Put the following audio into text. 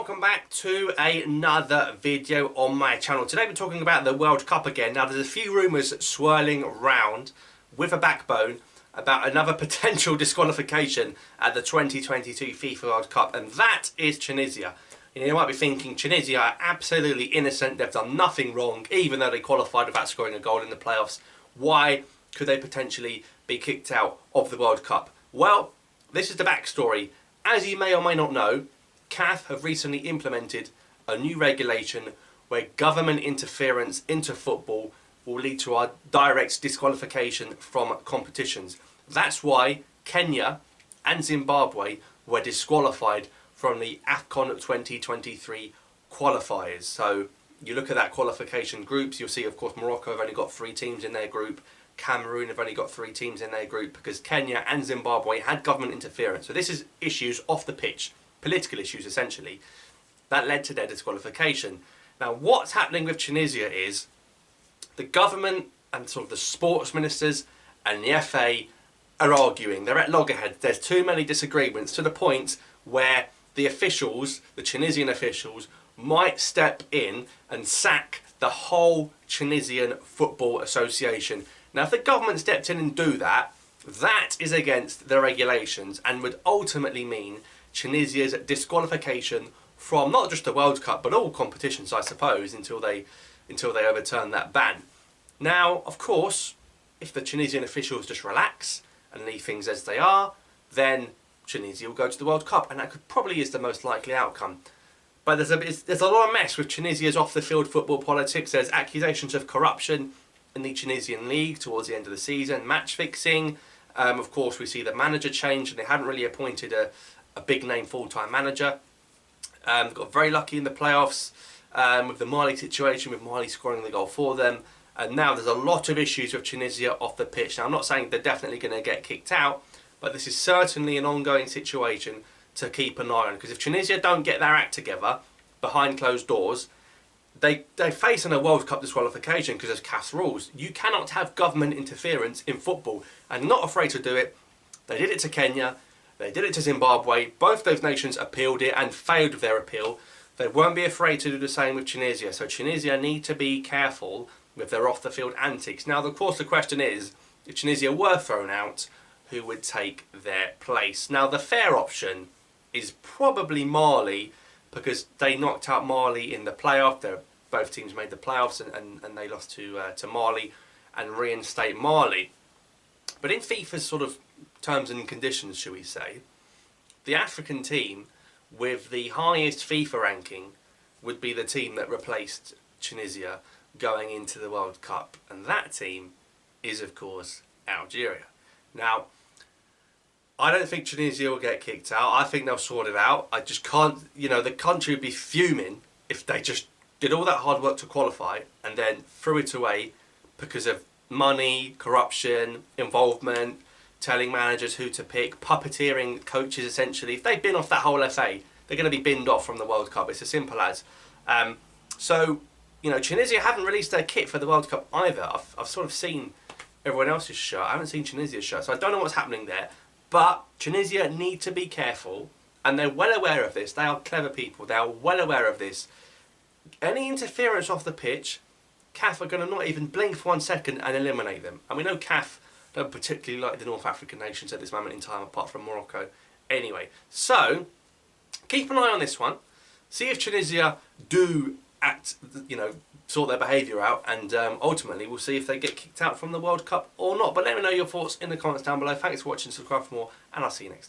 welcome back to another video on my channel. Today we're talking about the World Cup again. Now there's a few rumours swirling around with a backbone about another potential disqualification at the 2022 FIFA World Cup, and that is Tunisia. You might be thinking Tunisia are absolutely innocent, they've done nothing wrong, even though they qualified without scoring a goal in the playoffs. Why could they potentially be kicked out of the World Cup? Well, this is the backstory. As you may or may not know, CAF have recently implemented a new regulation where government interference into football will lead to a direct disqualification from competitions. That's why Kenya and Zimbabwe were disqualified from the AFCON 2023 qualifiers. So you look at that qualification groups, you'll see of course Morocco have only got 3 teams in their group, Cameroon have only got 3 teams in their group because Kenya and Zimbabwe had government interference. So this is issues off the pitch, political issues essentially, that led to their disqualification. Now what's happening with Tunisia is the government and sort of the sports ministers and the FA are arguing. They're at loggerheads. There's too many disagreements to the point where the officials, the Tunisian officials, might step in and sack the whole Tunisian Football Association. Now if the government stepped in and do that, that is against the regulations and would ultimately mean Tunisia's disqualification from not just the World Cup but all competitions, I suppose, until they overturn that ban. Now, of course, if the Tunisian officials just relax and leave things as they are, then Tunisia will go to the World Cup, and that probably is the most likely outcome. But there's a lot of mess with Tunisia's off-the-field football politics. There's accusations of corruption in the Tunisian league towards the end of the season, match fixing. Of course, we see the manager change, and they hadn't really appointed a big-name full-time manager. Got very lucky in the playoffs with the Mali situation, with Mali scoring the goal for them. And now there's a lot of issues with Tunisia off the pitch. Now I'm not saying they're definitely going to get kicked out, but this is certainly an ongoing situation to keep an eye on. Because if Tunisia don't get their act together behind closed doors, they face a World Cup disqualification because of CAF's rules. You cannot have government interference in football, and not afraid to do it. They did it to Kenya, they did it to Zimbabwe. Both those nations appealed it and failed with their appeal. They won't be afraid to do the same with Tunisia. So Tunisia need to be careful with their off-the-field antics. Now, of course, the question is, if Tunisia were thrown out, who would take their place? Now, the fair option is probably Mali, because they knocked out Mali in the playoff. Both teams made the playoffs, and they lost to Mali and reinstate Mali. But in FIFA's sort of terms and conditions, shall we say, the African team with the highest FIFA ranking would be the team that replaced Tunisia going into the World Cup, and that team is of course Algeria. Now I don't think Tunisia will get kicked out. I think they'll sort it out. I just can't, the country would be fuming if they just did all that hard work to qualify and then threw it away because of money, corruption, involvement, telling managers who to pick, puppeteering coaches essentially. If they bin off that whole FA, they're going to be binned off from the World Cup. It's as simple as. So Tunisia haven't released their kit for the World Cup either. I've sort of seen everyone else's shirt. I haven't seen Tunisia's shirt, so I don't know what's happening there. But Tunisia need to be careful, and they're well aware of this. They are clever people. They are well aware of this. Any interference off the pitch, CAF are going to not even blink for 1 second and eliminate them. And we know CAF don't particularly like the North African nations at this moment in time, apart from Morocco. Anyway, so keep an eye on this one. See if Tunisia do sort their behaviour out, and ultimately we'll see if they get kicked out from the World Cup or not. But let me know your thoughts in the comments down below. Thanks for watching, subscribe for more, and I'll see you next time.